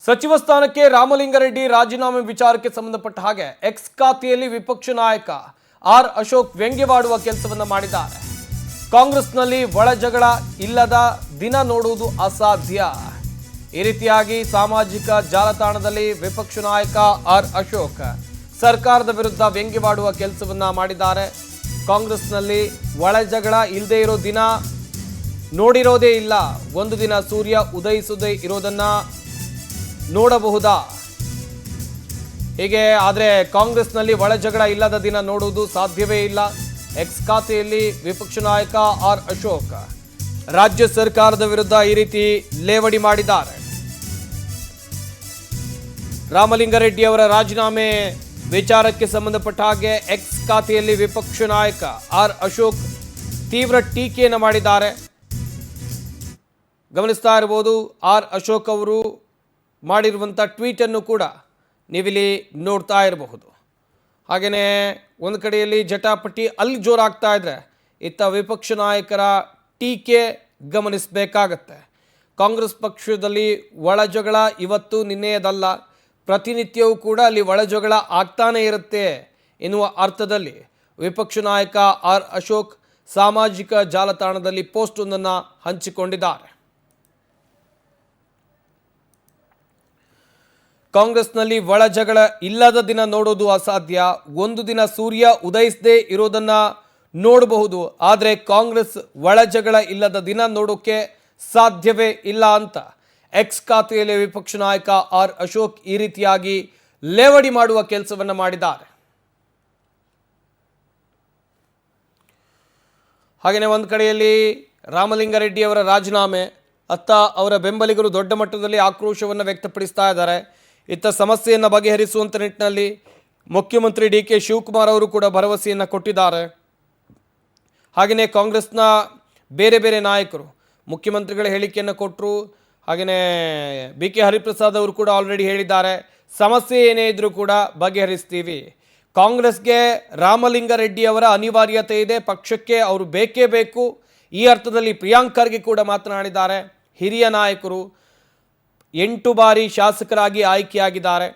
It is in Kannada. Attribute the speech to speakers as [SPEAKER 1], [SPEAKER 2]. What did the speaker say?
[SPEAKER 1] ಸಚಿವ ಸ್ಥಾನಕ್ಕೆ ರಾಮಲಿಂಗಾರೆಡ್ಡಿ ರಾಜೀನಾಮೆ ವಿಚಾರಕ್ಕೆ ಸಂಬಂಧಪಟ್ಟ ಹಾಗೆ ಎಕ್ಸ್ ಖಾತೆಯಲ್ಲಿ ವಿಪಕ್ಷ ನಾಯಕ ಆರ್ ಅಶೋಕ್ ವ್ಯಂಗ್ಯವಾಡುವ ಕೆಲಸವನ್ನ ಮಾಡಿದ್ದಾರೆ. ಕಾಂಗ್ರೆಸ್ನಲ್ಲಿ ಒಳಜಗಳ ಇಲ್ಲದ ದಿನ ನೋಡುವುದು ಅಸಾಧ್ಯ. ಈ ರೀತಿಯಾಗಿ ಸಾಮಾಜಿಕ ಜಾಲತಾಣದಲ್ಲಿ ವಿಪಕ್ಷ ನಾಯಕ ಆರ್ ಅಶೋಕ್ ಸರ್ಕಾರದ ವಿರುದ್ಧ ವ್ಯಂಗ್ಯವಾಡುವ ಕೆಲಸವನ್ನ ಮಾಡಿದ್ದಾರೆ. ಕಾಂಗ್ರೆಸ್ನಲ್ಲಿ ಒಳಜಗಳ ಇಲ್ಲದೆ ಇರೋ ದಿನ ನೋಡಿರೋದೇ ಇಲ್ಲ. ಒಂದು ದಿನ ಸೂರ್ಯ ಉದಯಿಸದೇ ಇರೋದನ್ನ ನೋಡಬಹುದಾ? ಹೀಗೆ ಆದರೆ ಕಾಂಗ್ರೆಸ್ನಲ್ಲಿ ಒಳಜಗಳ ಇಲ್ಲದ ದಿನ ನೋಡುವುದು ಸಾಧ್ಯವೇ ಇಲ್ಲ. ಎಕ್ಸ್ ಖಾತೆಯಲ್ಲಿ ವಿಪಕ್ಷ ನಾಯಕ ಆರ್ ಅಶೋಕ್ ರಾಜ್ಯ ಸರ್ಕಾರದ ವಿರುದ್ಧ ಈ ರೀತಿ ಲೇವಡಿ ಮಾಡಿದ್ದಾರೆ. ರಾಮಲಿಂಗಾರೆಡ್ಡಿ ಅವರ ರಾಜೀನಾಮೆ ವಿಚಾರಕ್ಕೆ ಸಂಬಂಧಪಟ್ಟ ಹಾಗೆ ಎಕ್ಸ್ ಖಾತೆಯಲ್ಲಿ ವಿಪಕ್ಷ ನಾಯಕ ಆರ್ ಅಶೋಕ್ ತೀವ್ರ ಟೀಕೆಯನ್ನು ಮಾಡಿದ್ದಾರೆ. ಗಮನಿಸ್ತಾ ಇರಬಹುದು, ಆರ್ ಅಶೋಕ್ ಅವರು ಮಾಡಿರುವಂಥ ಟ್ವೀಟನ್ನು ಕೂಡ ನೀವಿಲ್ಲಿ ನೋಡ್ತಾ ಇರಬಹುದು. ಹಾಗೆಯೇ ಒಂದು ಕಡೆಯಲ್ಲಿ ಜಟಾಪಟಿ ಅಲ್ಲಿ ಜೋರಾಗ್ತಾ ಇದ್ರೆ ಇತ್ತ ವಿಪಕ್ಷ ನಾಯಕರ ಟೀಕೆ ಗಮನಿಸಬೇಕಾಗತ್ತೆ. ಕಾಂಗ್ರೆಸ್ ಪಕ್ಷದಲ್ಲಿ ಒಳಜಗಳ ಇವತ್ತು ನಿನ್ನೆಯದಲ್ಲ, ಪ್ರತಿನಿತ್ಯವೂ ಕೂಡ ಅಲ್ಲಿ ಒಳಜಗಳ ಆಗ್ತಾನೇ ಇರುತ್ತೆ ಎನ್ನುವ ಅರ್ಥದಲ್ಲಿ ವಿಪಕ್ಷ ನಾಯಕ ಆರ್ ಅಶೋಕ್ ಸಾಮಾಜಿಕ ಜಾಲತಾಣದಲ್ಲಿ ಪೋಸ್ಟ್ ಒಂದನ್ನು ಹಂಚಿಕೊಂಡಿದ್ದಾರೆ. ಕಾಂಗ್ರೆಸ್ನಲ್ಲಿ ಒಳಜಗಳ ಇಲ್ಲದ ದಿನ ನೋಡೋದು ಅಸಾಧ್ಯ. ಒಂದು ದಿನ ಸೂರ್ಯ ಉದಯಿಸದೇ ಇರೋದನ್ನ ನೋಡಬಹುದು, ಆದರೆ ಕಾಂಗ್ರೆಸ್ ಒಳಜಗಳ ಇಲ್ಲದ ದಿನ ನೋಡೋಕೆ ಸಾಧ್ಯವೇ ಇಲ್ಲ ಅಂತ ಎಕ್ಸ್ ಖಾತೆಯಲ್ಲಿ ವಿಪಕ್ಷ ನಾಯಕ ಆರ್ ಅಶೋಕ್ ಈ ರೀತಿಯಾಗಿ ಲೇವಡಿ ಮಾಡುವ ಕೆಲಸವನ್ನು ಮಾಡಿದ್ದಾರೆ. ಹಾಗೆಯೇ ಒಂದು ಕಡೆಯಲ್ಲಿ ರಾಮಲಿಂಗಾರೆಡ್ಡಿ ಅವರ ರಾಜೀನಾಮೆ ಅತ್ತ ಅವರ ಬೆಂಬಲಿಗರು ದೊಡ್ಡ ಮಟ್ಟದಲ್ಲಿ ಆಕ್ರೋಶವನ್ನು ವ್ಯಕ್ತಪಡಿಸ್ತಾ ಇದ್ದಾರೆ. ಇತ್ತ ಸಮಸ್ಯೆಯನ್ನು ಬಗೆಹರಿಸುವಂಥ ನಿಟ್ಟಿನಲ್ಲಿ ಮುಖ್ಯಮಂತ್ರಿ ಡಿ ಕೆ ಶಿವಕುಮಾರ್ ಅವರು ಕೂಡ ಭರವಸೆಯನ್ನು ಕೊಟ್ಟಿದ್ದಾರೆ. ಹಾಗೆಯೇ ಕಾಂಗ್ರೆಸ್ನ ಬೇರೆ ಬೇರೆ ನಾಯಕರು ಮುಖ್ಯಮಂತ್ರಿಗಳ ಹೇಳಿಕೆಯನ್ನು ಕೊಟ್ಟರು. ಹಾಗೆಯೇ ಬಿ ಕೆ ಹರಿಪ್ರಸಾದ್ ಅವರು ಕೂಡ ಆಲ್ರೆಡಿ ಹೇಳಿದ್ದಾರೆ, ಸಮಸ್ಯೆ ಏನೇ ಇದ್ರೂ ಕೂಡ ಬಗೆಹರಿಸ್ತೀವಿ. ಕಾಂಗ್ರೆಸ್ಗೆ ರಾಮಲಿಂಗಾರೆಡ್ಡಿ ಅವರ ಅನಿವಾರ್ಯತೆ ಇದೆ, ಪಕ್ಷಕ್ಕೆ ಅವರು ಬೇಕೇ ಬೇಕು. ಈ ಅರ್ಥದಲ್ಲಿ ಪ್ರಿಯಾಂಕ್ ಖರ್ಗೆ ಕೂಡ ಮಾತನಾಡಿದ್ದಾರೆ. ಹಿರಿಯ ನಾಯಕರು 8 ಬಾರಿ ಶಾಸಕರಾಗಿ ಆಯ್ಕೆಯಾಗಿದ್ದಾರೆ.